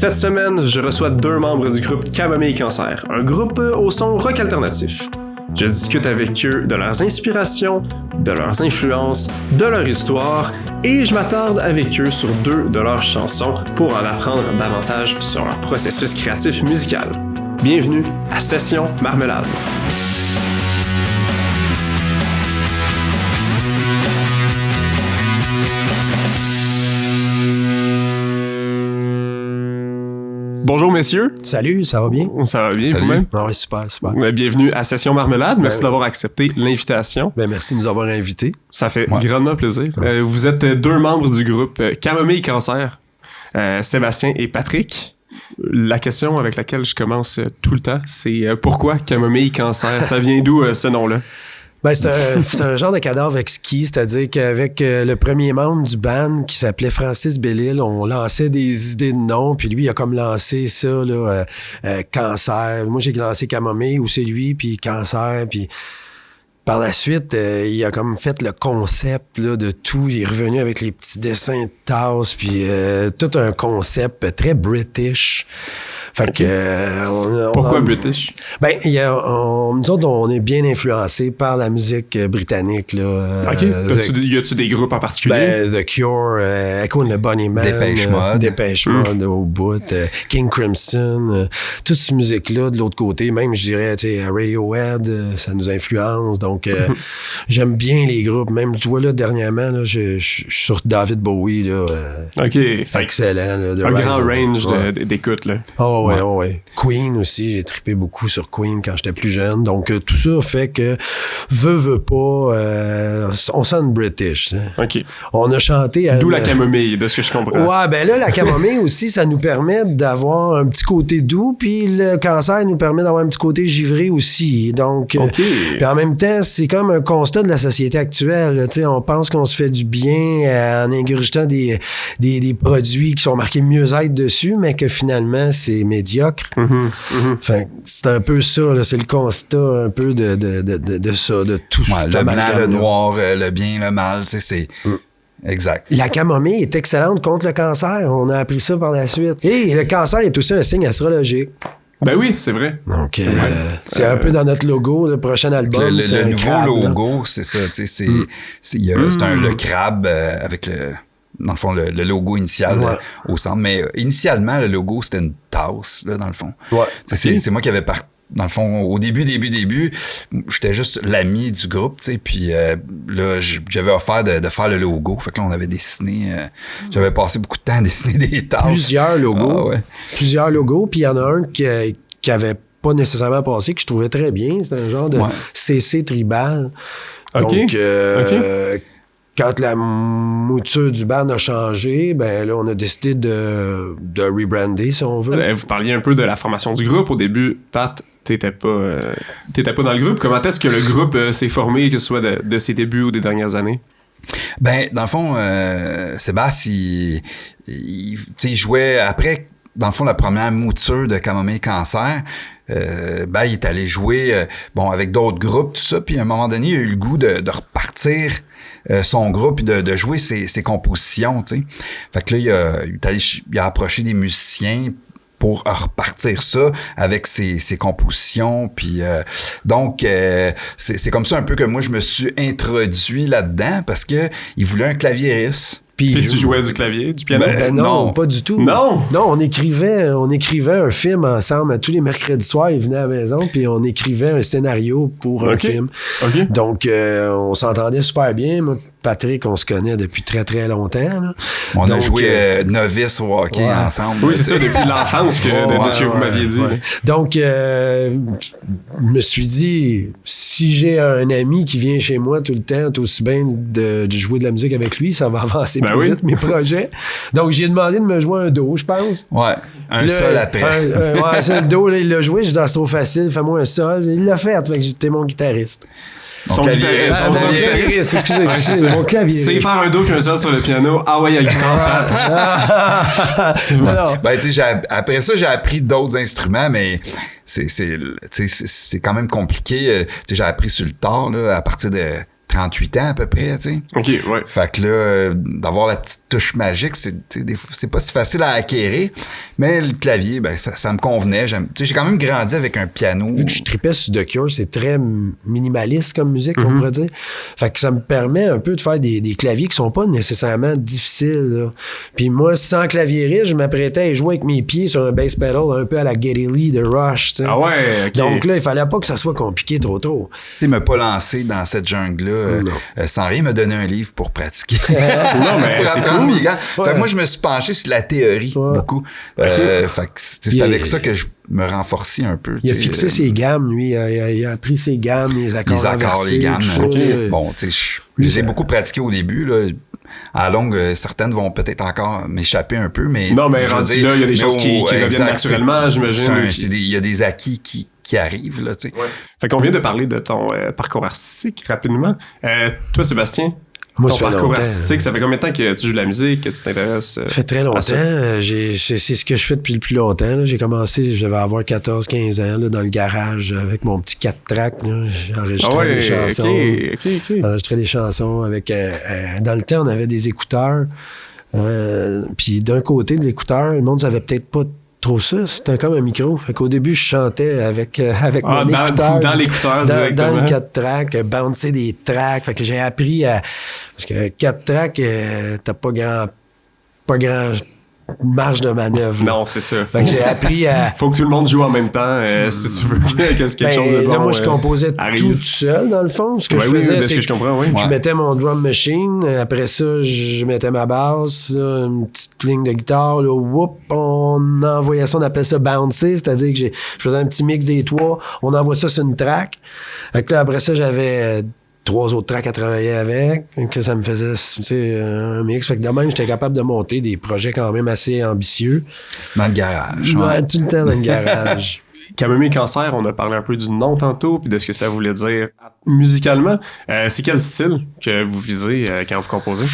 Cette semaine, je reçois 2 membres du groupe Camomille Cancer, un groupe au son rock alternatif. Je discute avec eux de leurs inspirations, de leurs influences, de leur histoire, et je m'attarde avec eux sur 2 de leurs chansons pour en apprendre davantage sur leur processus créatif musical. Bienvenue à Session Marmelade. Bonjour messieurs. Salut, ça va bien? Ça va bien, Salut. vous-même? Ah oui, super. Bienvenue à Session Marmelade. Merci d'avoir accepté l'invitation. Merci de nous avoir invités. Ça fait grandement plaisir. Vous êtes 2 membres du groupe Camomille Cancer, Sébastien et Patrick. La question avec laquelle je commence tout le temps, c'est pourquoi Camomille Cancer? Ça vient d'où ce nom-là? C'est un genre de cadavre exquis, c'est-à-dire qu'avec le premier membre du band qui s'appelait Francis Bellil, on lançait des idées de noms, puis lui, il a comme lancé ça, là, Cancer. Moi, j'ai lancé Camomille, ou c'est lui, puis Cancer, puis... Par la suite, il a comme fait le concept là, de tout. Il est revenu avec les petits dessins de tasses, puis tout un concept très British. Fait que... Pourquoi British? Nous autres, on est bien influencés par la musique britannique. Là, OK. Y a-tu des groupes en particulier? The Cure, Echo and the Bunnymen, Dépêche Mode au bout, King Crimson, toute cette musique-là de l'autre côté. Même, je dirais, Radiohead, ça nous influence. Donc, j'aime bien les groupes. Même, tu vois, là, dernièrement, là, je suis sur David Bowie. Là, OK. Excellent. Là, un grand range d'écoute, là. Oh, ouais. Queen aussi, j'ai trippé beaucoup sur Queen quand j'étais plus jeune. Donc, tout ça fait que, veut pas, on sonne British. Hein. OK. On a chanté... D'où la camomille, de ce que je comprends. Ouais, ben là, la camomille aussi, ça nous permet d'avoir un petit côté doux, puis le cancer nous permet d'avoir un petit côté givré aussi. Donc, puis en même temps, c'est comme un constat de la société actuelle. Tu sais, on pense qu'on se fait du bien en ingurgitant des produits qui sont marqués mieux-être dessus, mais que finalement, c'est médiocre. Enfin, c'est un peu ça, là, c'est le constat un peu de ça, de tout ça. Le blanc, le noir, le bien, le mal, tu sais, c'est... Exact. La camomille est excellente contre le cancer. On a appris ça par la suite. Et le cancer est aussi un signe astrologique. Ben oui, c'est vrai. Donc, c'est un peu dans notre logo, le prochain album. Le nouveau crabe, logo, c'est ça. C'est le crabe avec le... Dans le fond, le logo initial au centre. Mais initialement, le logo, c'était une tasse, là, dans le fond. Ouais. C'est moi qui avais dans le fond, au début, j'étais juste l'ami du groupe, tu sais, puis là, j'avais offert de faire le logo. Fait que là, on avait dessiné... j'avais passé beaucoup de temps à dessiner des tasses. Plusieurs logos. Ah, ouais. Plusieurs logos, puis il y en a un qui avait pas nécessairement passé, que je trouvais très bien. C'était un genre de CC tribal. Donc, quand la mouture du band a changé, ben là, on a décidé de rebrander, si on veut. Vous parliez un peu de la formation du groupe. Au début, Pat, t'étais pas dans le groupe. Comment est-ce que le groupe s'est formé, que ce soit de ses débuts ou des dernières années? Ben, dans le fond, Sébastien, il jouait après... Dans le fond, la première mouture de Camomille Cancer, il est allé jouer avec d'autres groupes, tout ça. Puis à un moment donné, il a eu le goût de repartir son groupe et de jouer ses compositions, tu sais. Fait que là, il a approché des musiciens pour repartir ça avec ses compositions. Puis donc, c'est comme ça un peu que moi, je me suis introduit là-dedans parce que il voulait un claviériste. Puis tu jouais du clavier, du piano? Non, pas du tout. Non, on écrivait un film ensemble. Tous les mercredis soirs, il venait à la maison, puis on écrivait un scénario pour un film. Okay. Donc, on s'entendait super bien. Moi, Patrick, on se connaît depuis très, très longtemps. Là. On a joué novice au hockey ensemble. Oui, c'est ça, depuis l'enfance que vous m'aviez dit. Ouais. Donc, je me suis dit, si j'ai un ami qui vient chez moi tout le temps, tout aussi bien de jouer de la musique avec lui, ça va avancer plus vite, mes projets. Donc, j'ai demandé de me jouer un do, je pense. Ouais, un sol après. C'est le do, là, il l'a joué, j'ai dit, c'est trop facile, fais-moi un sol. Il l'a fait que j'étais mon guitariste. Son guitariste. Excusez, mon clavier. C'est faire un do puis un sol sur le piano. Ah ouais, il y a le guitare, Pat. Ben, tu sais, après ça, j'ai appris d'autres instruments, mais c'est quand même compliqué. Tu sais, j'ai appris sur le tard, là, à partir de 38 ans à peu près, tu sais. OK, ouais. Fait que là, d'avoir la petite touche magique, c'est pas si facile à acquérir, mais le clavier, ben ça me convenait. J'ai quand même grandi avec un piano. Vu que je tripais sur The Cure, c'est très minimaliste comme musique, on pourrait dire. Fait que ça me permet un peu de faire des claviers qui sont pas nécessairement difficiles, là. Puis moi, sans clavier riche, je m'apprêtais à jouer avec mes pieds sur un bass pedal un peu à la Geddy Lee de Rush, tu sais. Ah ouais, OK. Donc là, il fallait pas que ça soit compliqué trop. Tu sais, me pas lancer dans cette jungle-là sans rien me donner un livre pour pratiquer. Non, mais c'est cool. Fait que moi, je me suis penché sur la théorie beaucoup. Fait que c'est avec ça que je me renforcis un peu. Il a fixé ses gammes, lui. Il a appris ses gammes, les accords inversés, les gammes. tout ça. Bon, tu sais, je les ai beaucoup pratiqués au début, là. À la longue, certaines vont peut-être encore m'échaper un peu, mais... Non, mais rendu là, il y a des choses qui reviennent naturellement, j'imagine. Il y a des acquis qui arrivent, là, tu sais. Ouais. Fait qu'on vient de parler de ton parcours artistique, rapidement. Toi, Sébastien, moi, ton parcours artistique, ça fait combien de temps que tu joues de la musique, que tu t'intéresses? Ça fait très longtemps. C'est ce que je fais depuis le plus longtemps, là. J'ai commencé, je devais avoir 14-15 ans, là, dans le garage, avec mon petit 4-track. J'enregistrais des chansons. J'enregistrais des chansons avec... dans le temps, on avait des écouteurs. Puis d'un côté de l'écouteur, le monde savait peut-être pas trop ça, c'était comme un micro. Fait qu'au début, je chantais avec mon écouteur. Dans l'écouteur, directement. Dans le 4-track, bouncer des tracks. Fait que j'ai appris à... Parce que 4-track, t'as pas grand marge de manœuvre. Non, c'est ça. Fait que j'ai appris à... Faut que tout le monde joue en même temps, si tu veux que quelque chose de bon. Là, moi, je composais tout seul, dans le fond. Ce que je faisais, c'est que je mettais mon drum machine. Après ça, je mettais ma basse, une petite ligne de guitare. Là, whoop, on envoyait ça, on appelle ça bouncer, c'est-à-dire que je faisais un petit mix des trois. On envoie ça sur une track. Fait que là, après ça, j'avais 3 autres tracks à travailler avec, que ça me faisait, tu sais, un mix. Fait que de même, j'étais capable de monter des projets quand même assez ambitieux. Dans le garage. Ouais, tout le temps dans le garage. Camomille Cancer, on a parlé un peu du nom tantôt, puis de ce que ça voulait dire musicalement. C'est quel style que vous visez quand vous composez?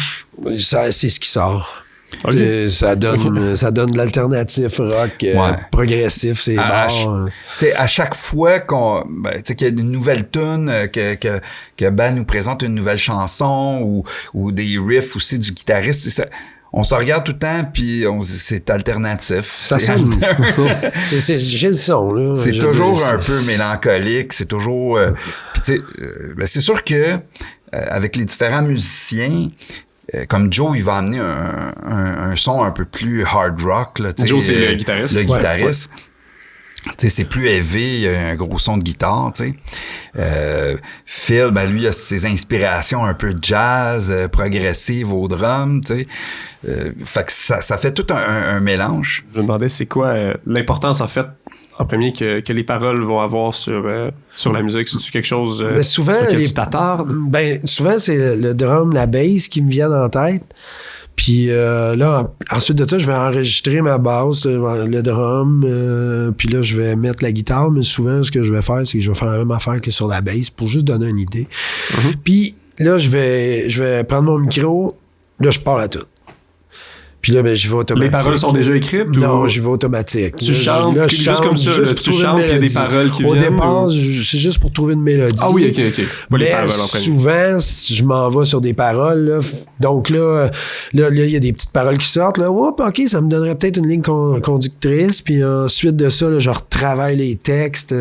C'est ce qui sort. Okay. Ça donne de l'alternatif rock progressif, c'est bon. À chaque fois qu'il y a une nouvelle tune, que Ben nous présente une nouvelle chanson ou des riffs aussi du guitariste, on se regarde tout le temps puis on se dit c'est alternatif. Ça sonne. J'ai le son, là. C'est toujours un peu mélancolique, c'est toujours... puis tu sais, c'est sûr que avec les différents musiciens, comme Joe, il va amener un son un peu plus hard rock. Là, Joe, c'est le guitariste. Le guitariste. Tu sais, c'est plus élevé, il y a un gros son de guitare, tu sais. Phil, ben lui, il a ses inspirations un peu jazz, progressive au drum, tu sais. Fait que ça fait tout un mélange. Je me demandais c'est quoi l'importance, en fait, en premier, que les paroles vont avoir sur la musique. C'est-tu quelque chose sur lequel tu t'attardes? Ben, souvent, c'est le drum, la bass qui me viennent en tête. Puis là, ensuite de ça, je vais enregistrer ma basse, le drum, puis là, je vais mettre la guitare, mais souvent, ce que je vais faire, c'est que je vais faire la même affaire que sur la bass pour juste donner une idée. Mm-hmm. Puis là, je vais prendre mon micro, là, je parle à tout. Puis là, ben, j'y vais automatique. Les paroles sont déjà écrites? Non, j'y vais automatique. Tu chantes, juste comme ça, tu chantes, puis il y a des paroles qui viennent? Au départ, c'est juste pour trouver une mélodie. Ah oui, OK. Mais souvent, je m'en vais sur des paroles. Là. Donc là, il y a des petites paroles qui sortent. Là. Oups, OK, ça me donnerait peut-être une ligne conductrice. Puis ensuite de ça, là, je retravaille les textes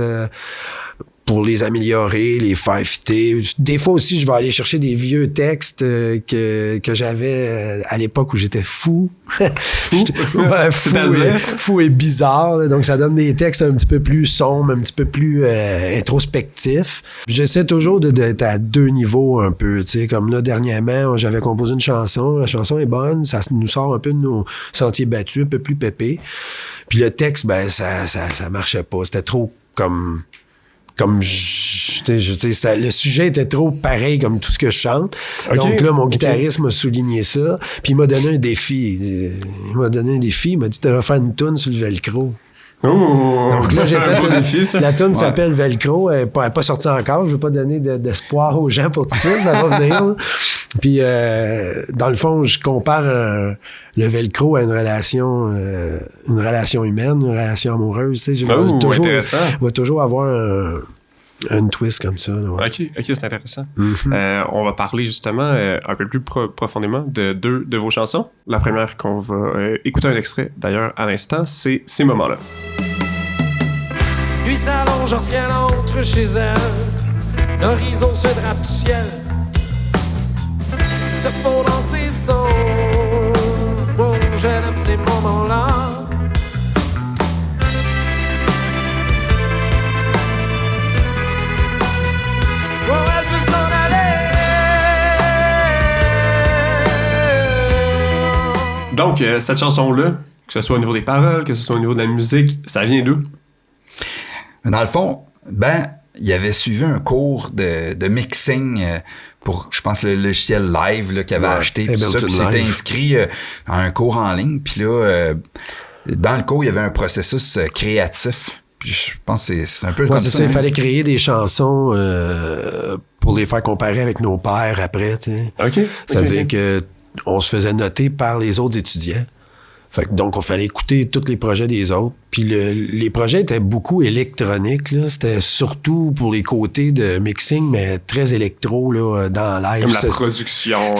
pour les améliorer, les faire fitter. Des fois aussi, je vais aller chercher des vieux textes que j'avais à l'époque où j'étais fou. Fou et bizarre. Là. Donc, ça donne des textes un petit peu plus sombres, un petit peu plus introspectifs. J'essaie toujours d'être à 2 niveaux un peu. Tu sais, comme là, dernièrement, j'avais composé une chanson. La chanson est bonne. Ça nous sort un peu de nos sentiers battus, un peu plus pépé. Puis le texte, ben, ça marchait pas. C'était trop comme le sujet était trop pareil comme tout ce que je chante. Okay, donc là, mon guitariste m'a souligné ça. Puis il m'a donné un défi. Il m'a dit, tu vas faire une toune sur le velcro. Oh, donc là, j'ai fait la toune s'appelle Velcro. Elle n'est pas sortie encore. Je ne veux pas donner d'espoir aux gens pour tout de suite. Ça va venir. Puis, dans le fond, je compare le Velcro à une relation humaine, une relation amoureuse. Tu sais, il va toujours avoir Une twist comme ça. Là, ouais. OK, c'est intéressant. On va parler justement un peu plus profondément de deux de vos chansons. La première qu'on va écouter un extrait d'ailleurs à l'instant, c'est Ces moments-là. Lui s'allonge lorsqu'elle entre chez elle. L'horizon se drape du ciel. Se fond dans ses sons. Oh, j'aime ces moments-là. Oh, elle veut s'en aller. Donc, cette chanson-là, que ce soit au niveau des paroles, que ce soit au niveau de la musique, ça vient d'où? Dans le fond, il avait suivi un cours de mixing pour, je pense, le logiciel Live là, qu'il avait acheté. Puis ça, puis s'était inscrit à un cours en ligne. Puis là, dans le cours, il y avait un processus créatif. Puis je pense que c'est un peu comme ça. Il fallait créer des chansons pour les faire comparer avec nos pairs après. T'sais. OK. C'est-à-dire que on se faisait noter par les autres étudiants. Fait que donc, on fallait écouter tous les projets des autres. Puis les projets étaient beaucoup électroniques. Là. C'était surtout pour les côtés de mixing, mais très électro là, dans live. Comme la production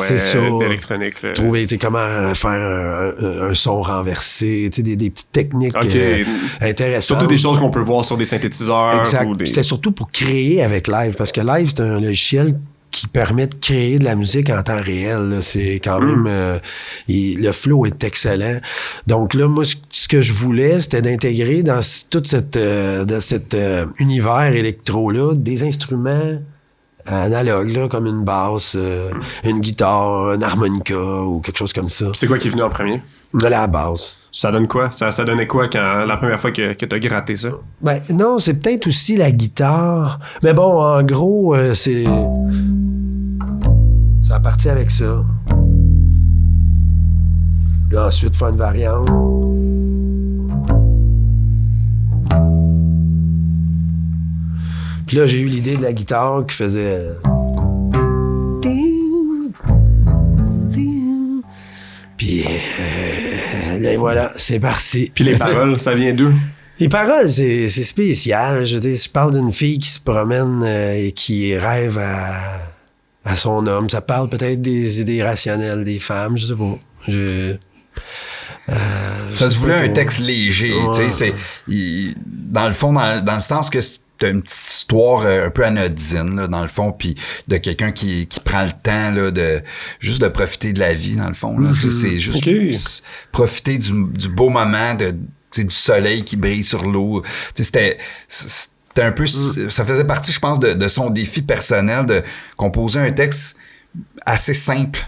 d'électronique. Trouver comment faire un son renversé, des petites techniques intéressantes. Surtout des choses qu'on peut voir sur des synthétiseurs. Exact. C'était surtout pour créer avec Live, parce que Live, c'est un logiciel qui permet de créer de la musique en temps réel. Là. C'est quand même... le flow est excellent. Donc là, moi, ce que je voulais, c'était d'intégrer dans tout cet univers électro-là des instruments analogues, là, comme une basse, une guitare, un harmonica ou quelque chose comme ça. C'est quoi qui est venu en premier? La basse. Ça donne quoi? Ça donnait quoi quand la première fois que t'as gratté ça? Ben non, c'est peut-être aussi la guitare. Mais bon, en gros, c'est... Ça a parti avec ça. Là, ensuite, faire une variante. Puis là, j'ai eu l'idée de la guitare qui faisait... Puis là, voilà, c'est parti. Puis les paroles, ça vient d'où? Les paroles, c'est spécial. Je veux dire, je parle d'une fille qui se promène et qui rêve à son homme. Ça parle peut-être des idées rationnelles des femmes, je sais pas. Ça se voulait un texte léger, tu sais. Dans le fond, dans le sens que c'est une petite histoire un peu anodine, là, dans le fond, puis de quelqu'un qui prend le temps là, juste de profiter de la vie, dans le fond. Là, c'est juste profiter du beau moment, du soleil qui brille sur l'eau. C'était un peu... Ça faisait partie, je pense, de son défi personnel de composer un texte assez simple,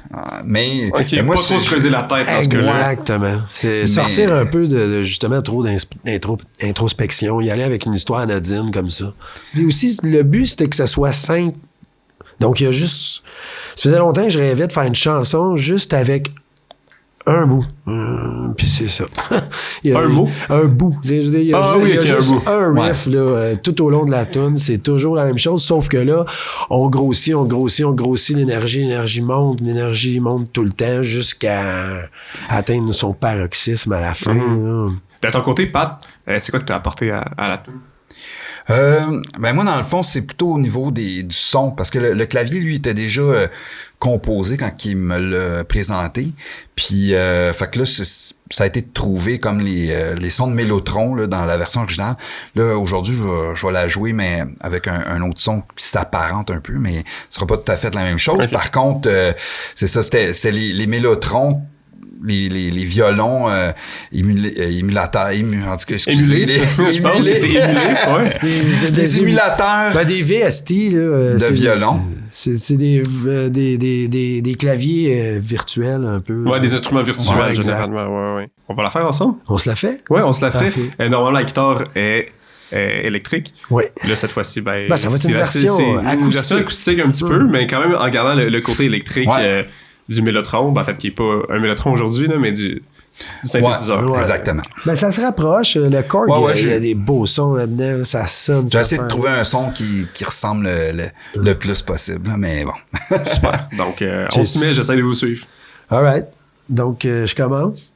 mais moi, pas trop se creuser la tête dans ce cas-là. Exactement. C'est sortir un peu de justement trop d'introspection, y aller avec une histoire anodine comme ça. Puis aussi, le but, c'était que ça soit simple. Donc, il y a juste... Ça faisait longtemps que je rêvais de faire une chanson juste avec un bout. Puis c'est ça. Un mot? Un bout. Il y a juste un bout. Un riff là, tout au long de la tune. C'est toujours la même chose, sauf que là, on grossit l'énergie monte tout le temps jusqu'à atteindre son paroxysme à la fin. De ton côté, Pat, c'est quoi que tu as apporté à la tune? Moi, dans le fond, c'est plutôt au niveau du son, parce que le clavier, lui, était déjà composé quand il me l'a présenté. Puis, fait que là, ça a été trouvé comme les sons de Mélotron là, dans la version originale. Là, aujourd'hui, je vais la jouer, mais avec un autre son qui s'apparente un peu, mais ce sera pas tout à fait la même chose. Okay. Par contre, c'est ça, c'était les Mélotrons, les violons émulateurs, en tout cas, excusez. Je pense que c'est émulé, ouais. Des émulateurs. Ben, des VST, là. De violon. C'est des claviers virtuels, un peu. Ouais, des instruments virtuels, généralement. Ouais. On va la faire ensemble? On se la fait? Ouais, on se la fait. Normalement, la guitare est électrique. Oui. Là, cette fois-ci, ça va être une version acoustique un petit peu, mais quand même en gardant le côté électrique du Mélotron, en fait, qui n'est pas un Mélotron aujourd'hui, là, mais du synthétiseur. Ouais, exactement. Ben, ça se rapproche. Le Korg, il y a des beaux sons là-dedans. Ça sonne. J'ai essayé de trouver un son qui ressemble le plus possible, mais bon. Super. Donc, on se met, j'essaie de vous suivre. All right. Donc, je commence.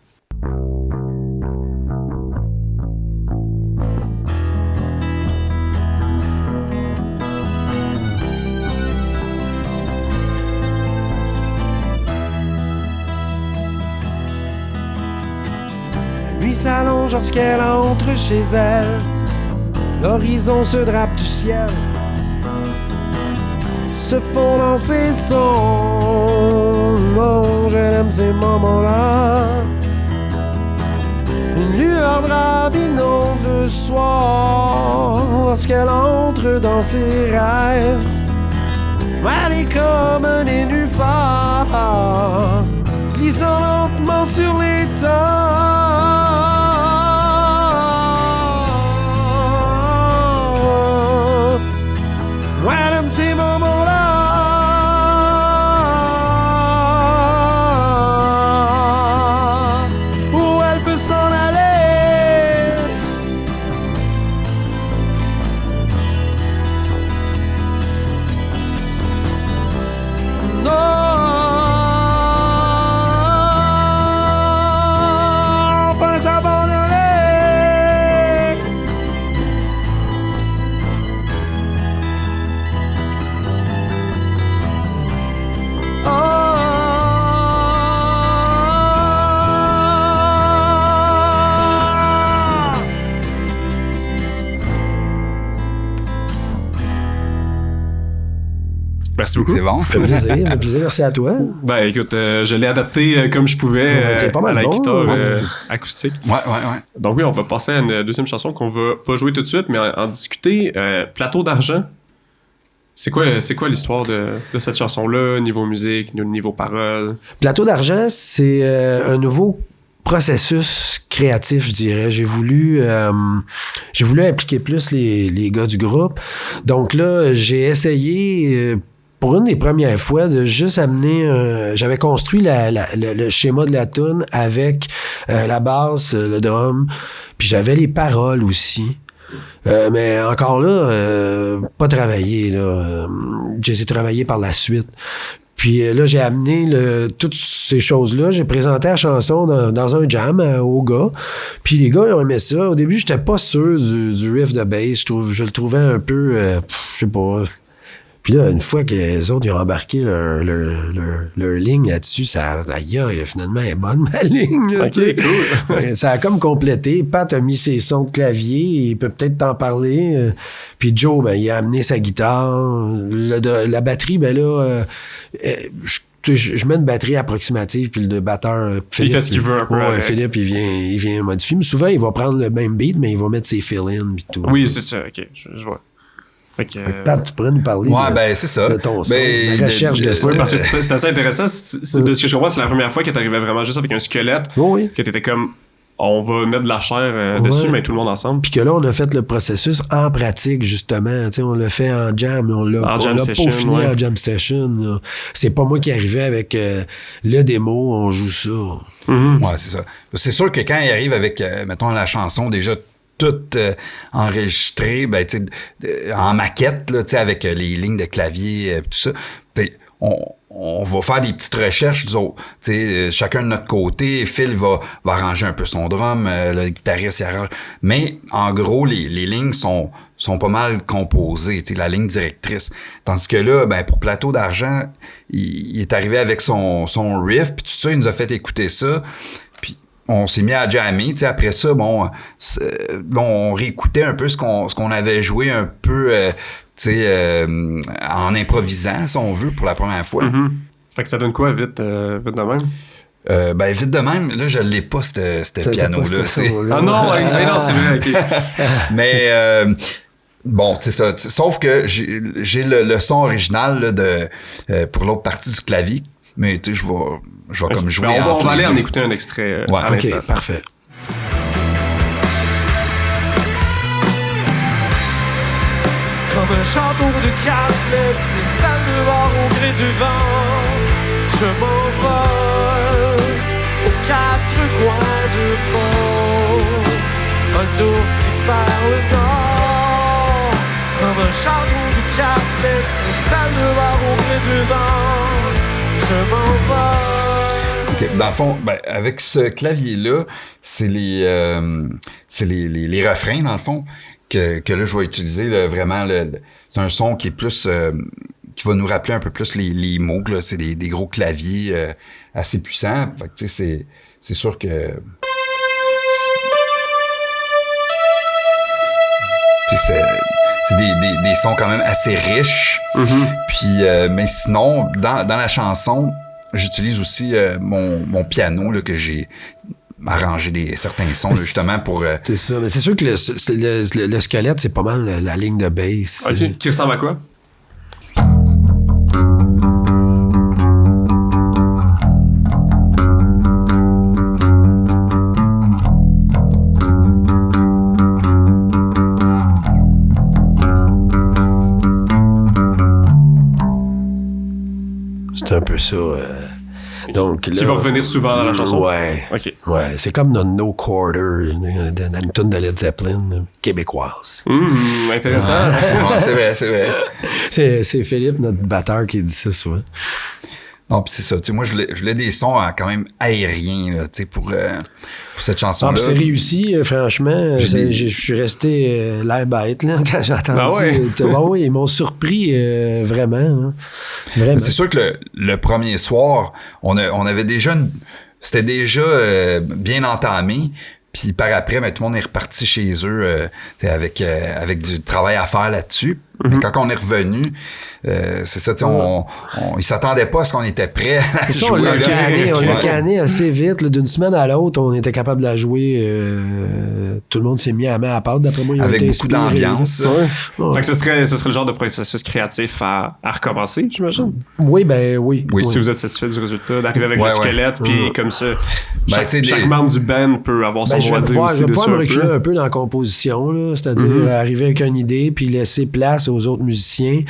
s'allonge lorsqu'elle entre chez elle. L'horizon se drape du ciel, se fond dans ses sons. Oh, je l'aime ces moments-là. Une lueur drape inonde le soir lorsqu'elle entre dans ses rêves. Elle est comme un nénuphar glissant lentement sur les temps. Elle aime ces moments-là où elle peut s'en aller. Non, pas s'abandonner. Merci beaucoup. C'est bon. Ça fait plaisir, merci à toi. Ben écoute, je l'ai adapté comme je pouvais T'es pas mal à la bon, guitare ouais. acoustique. Ouais. Donc oui, on va passer à une deuxième chanson qu'on va pas jouer tout de suite, mais en discuter. Plateau d'argent. C'est quoi l'histoire de cette chanson-là, niveau musique, niveau paroles? Plateau d'argent, c'est un nouveau processus créatif, je dirais. J'ai voulu impliquer plus les gars du groupe. Donc là, j'ai essayé... pour une des premières fois, de juste amener... j'avais construit le schéma de la tune avec la basse, le drum, puis j'avais les paroles aussi. Mais encore là, pas travaillé. Je les ai travaillés par la suite. Puis là, j'ai amené toutes ces choses-là. J'ai présenté la chanson dans un jam aux gars. Puis les gars, ils ont aimé ça. Au début, j'étais pas sûr du riff de bass. Je le trouvais un peu... je sais pas... Puis là, une fois que les autres ils ont embarqué leur ligne là-dessus, finalement, elle est bonne, ma ligne. Là, OK, cool. Ça a comme complété. Pat a mis ses sons de clavier, il peut peut-être t'en parler. Puis Joe, ben, il a amené sa guitare. La batterie, ben là, je mets une batterie approximative, puis le batteur, Philippe, il fait ce qu'il veut un peu. Ouais, Philippe, il vient modifier. Mais souvent, il va prendre le même beat, mais il va mettre ses fill-in puis tout. Oui, c'est ça, OK, je vois. Fait que, Pat, tu pourrais nous parler c'est ça. de ton son, Ben, la recherche de ça. oui, parce que c'est assez intéressant. C'est de ce que je comprends, c'est la première fois que t'arrivais vraiment juste avec un squelette. Oui. Que t'étais comme, on va mettre de la chair dessus, mais tout le monde ensemble. Puis que là, on a fait le processus en pratique, justement. T'sais, on l'a fait en jam. On l'a peaufiné en jam session. Là. C'est pas moi qui arrivais avec le démo, on joue ça. Mm-hmm. Ouais, c'est ça. C'est sûr que quand il arrive avec, mettons, la chanson déjà toute enregistrée, ben, tu sais, en maquette, là, tu sais, avec les lignes de clavier, tout ça, on va faire des petites recherches, tu sais, chacun de notre côté. Phil va arranger un peu son drum, le guitariste il arrange. Mais en gros, les lignes sont pas mal composées, tu sais, la ligne directrice. Tandis que là, ben pour Plateau d'argent, il est arrivé avec son riff, puis tout ça, il nous a fait écouter ça. On s'est mis à jammer, tu sais, après ça, bon, on réécoutait un peu ce qu'on avait joué un peu, tu sais, en improvisant, si on veut, pour la première fois. Mm-hmm. Fait que ça donne quoi, vite de même? Ben, vite de même, là, je l'ai pas, ce piano-là, tu sais. Ah non, non, c'est vrai, OK. Mais, bon, c'est ça. Sauf que j'ai le son original là, pour l'autre partie du clavier, mais tu sais, je vais comme jouer on va aller en écouter un extrait à l'instant. OK, parfait. Comme un château de cartes laissé seul dehors au gré du vent, je m'envole aux quatre coins du monde. Un ours qui perd le nord. Comme un château de cartes laissé seul dehors au gré du vent, je m'envole. Okay. Dans le fond, ben, avec ce clavier-là, c'est les refrains, dans le fond, que là, je vais utiliser. Là, vraiment, c'est un son qui est plus... qui va nous rappeler un peu plus les mots. Là. C'est des gros claviers assez puissants. Fait que, tu sais, c'est sûr que... c'est des sons quand même assez riches. Puis, mais sinon, dans la chanson, j'utilise aussi mon piano là, que j'ai arrangé certains sons là, justement pour... C'est ça. Mais c'est sûr que le squelette, c'est pas mal la ligne de bass. OK. Qui ressemble à quoi? C'est un peu ça. Donc, Qui là, va revenir souvent dans la chanson? Ouais. OK. Ouais, c'est comme dans No Quarter, dans une tune de Led Zeppelin, québécoise. Intéressant. Ouais, c'est vrai. C'est Philippe, notre batteur, qui dit ça souvent. Non, puis c'est ça. Tu sais, moi, je voulais des sons quand même aériens là, tu sais, pour cette chanson-là. C'est réussi, franchement. Je suis resté l'air bête là, quand j'ai entendu. Ah ouais? Oui, ils m'ont surpris vraiment. Là. Vraiment. C'est sûr que le premier soir, on avait déjà c'était déjà bien entamé. Puis par après, tout le monde est reparti chez eux avec du travail à faire là-dessus. Mais quand on est revenu, c'est ça, ils s'attendaient pas à ce qu'on était prêt à ça, jouer. on l'a canné assez vite. Là, d'une semaine à l'autre, on était capable de la jouer. Tout le monde s'est mis à main à pâte. D'après moi, ils ont Avec été beaucoup d'ambiance. Fait que ce serait le genre de processus créatif à recommencer, j'imagine? Oui. Si vous êtes satisfait du résultat, d'arriver avec le squelette, puis comme ça, chaque membre du band peut avoir son mot à dire aussi je vais dessus pouvoir me reculer un peu dans la composition, là, c'est-à-dire arriver avec une idée, puis laisser place aux autres musiciens.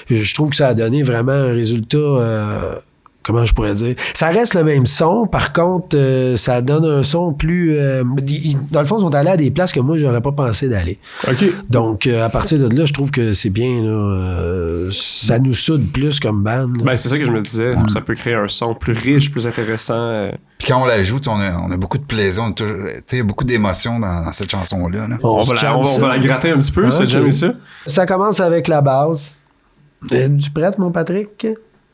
Je trouve que ça a donné vraiment un résultat... comment je pourrais dire? Ça reste le même son, par contre, ça donne un son plus... dans le fond, ils sont allés à des places que moi, j'aurais pas pensé d'aller. OK. Donc, à partir de là, je trouve que c'est bien. Là, ça nous soude plus comme band. Ben, c'est ça que je me disais. Ça peut créer un son plus riche, plus intéressant. Puis quand on la joue, on a beaucoup de plaisir. Il y a beaucoup d'émotions dans cette chanson-là. Là. On va la gratter un petit peu, ça, jamais ça. Ça commence avec la base. Es-tu prête, mon Patrick?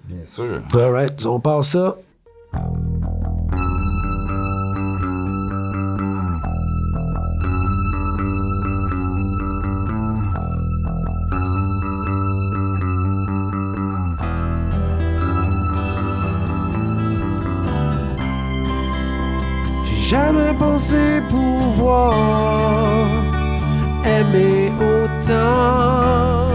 Bien sûr. All right, on passe ça. J'ai jamais pensé pouvoir aimer autant.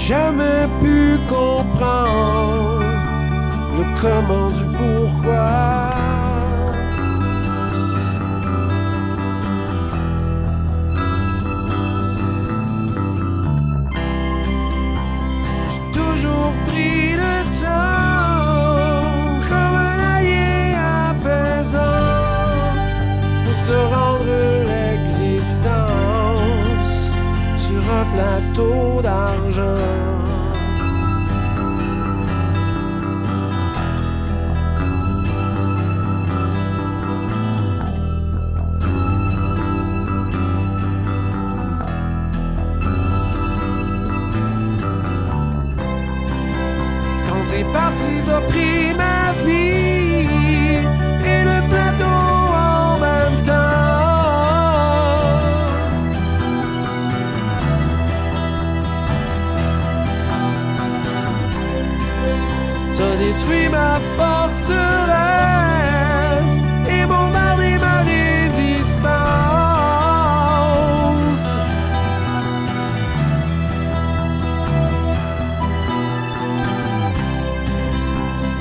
Jamais pu comprendre le comment du pourquoi. J'ai toujours pris le temps comme un allié apaisant pour te rendre l'existence sur un plateau d'argent. Parti t'as pris ma vie et le plateau en même temps. T'as détruit ma forteresse et bombardé ma résistance.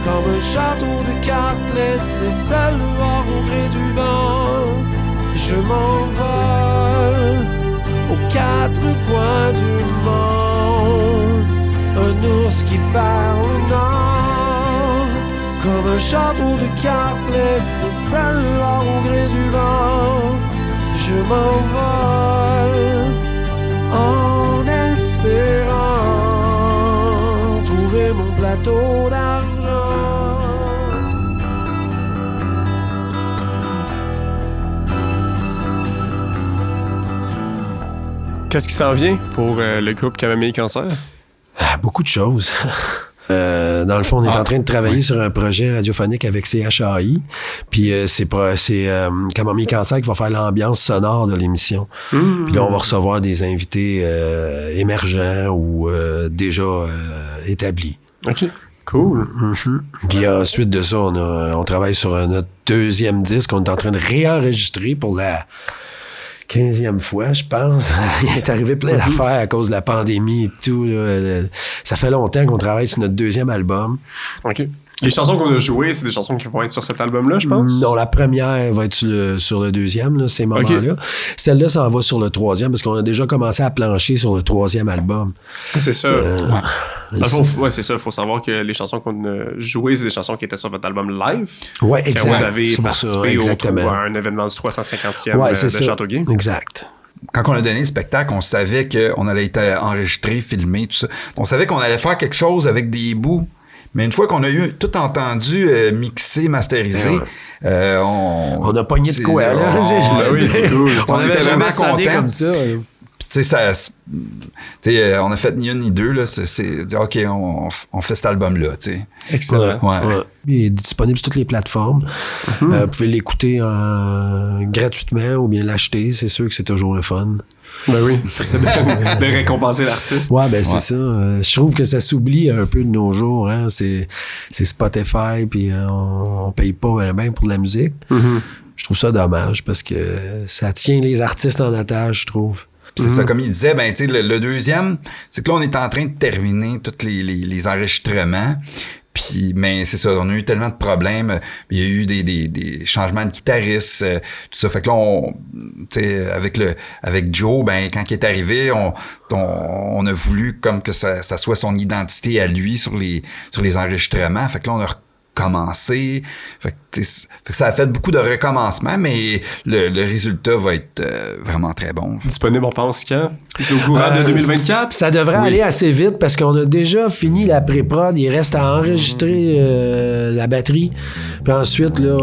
Comme un château de cartes laissé seul dehors au gré du vent, je m'envole aux quatre coins du monde. Un ours qui part au nord, comme un château de cartes laissé seul dehors au gré du vent, je m'envole en espérant trouver mon plateau d'argent. Qu'est-ce qui s'en vient pour le groupe Camomille Cancer? Beaucoup de choses. Dans le fond, on est en train de travailler sur un projet radiophonique avec CHAI. Puis c'est Camomille Cancer qui va faire l'ambiance sonore de l'émission. Puis là, on va recevoir des invités émergents ou déjà établis. OK. Cool. Puis ensuite de ça, on travaille sur notre deuxième disque. On est en train de réenregistrer pour la 15e fois, je pense. Il est arrivé plein d'affaires à cause de la pandémie et tout. Là. Ça fait longtemps qu'on travaille sur notre deuxième album. OK. Les chansons qu'on a jouées, c'est des chansons qui vont être sur cet album-là, je pense? Non, la première va être sur le deuxième, là, ces moments-là. Okay. Celle-là, ça en va sur le troisième, parce qu'on a déjà commencé à plancher sur le troisième album. C'est ça. C'est ça. Il faut savoir que les chansons qu'on a jouées, c'est des chansons qui étaient sur votre album live. Oui, exactement. Quand vous avez participé à un événement du 350e de Châteauguay. Exact. Quand on a donné le spectacle, on savait qu'on allait être enregistré, filmé, tout ça. On savait qu'on allait faire quelque chose avec des bouts. Mais une fois qu'on a eu tout entendu, mixé, masterisé, on a pogné de quoi, là. Oui, c'est cool. On était vraiment contents. Comme ça. Tu sais, on a fait ni une ni deux, là. C'est dire, OK, on fait cet album-là, tu sais. Excellent. Ouais. Il est disponible sur toutes les plateformes. Vous pouvez l'écouter gratuitement ou bien l'acheter. C'est sûr que c'est toujours le fun. Ben oui, c'est de récompenser l'artiste. Ouais, ben c'est ça. Je trouve que ça s'oublie un peu de nos jours. Hein. C'est Spotify, puis on paye pas bien pour de la musique. Je trouve ça dommage parce que ça tient les artistes en otage, je trouve. Puis c'est ça, comme il disait, ben tu sais, le deuxième, c'est que là, on est en train de terminer tous les enregistrements. Puis, mais c'est ça, on a eu tellement de problèmes. Il y a eu des changements de guitaristes, tout ça. Fait que là, tu sais, avec Joe, ben quand il est arrivé, on a voulu comme que ça soit son identité à lui sur les enregistrements. Fait que là, on a recommencé. Fait que ça a fait beaucoup de recommencements, mais le résultat va être vraiment très bon. Disponible, on pense, quand? Au courant de 2024? Ça devrait aller assez vite parce qu'on a déjà fini la pré-prod. Il reste à enregistrer la batterie. Puis ensuite, là,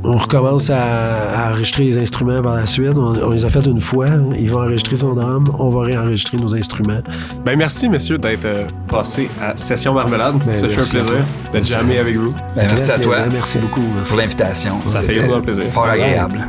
on recommence à enregistrer les instruments par la suite. On les a fait une fois. Il va enregistrer son drum. On va réenregistrer nos instruments. Ben merci, messieurs, d'être passés à Session Marmelade. Ça fait un plaisir d'être jamais avec vous. Ben, merci à toi. Merci beaucoup. Merci. Pour l'invitation. Ça fait vraiment plaisir. Fort agréable.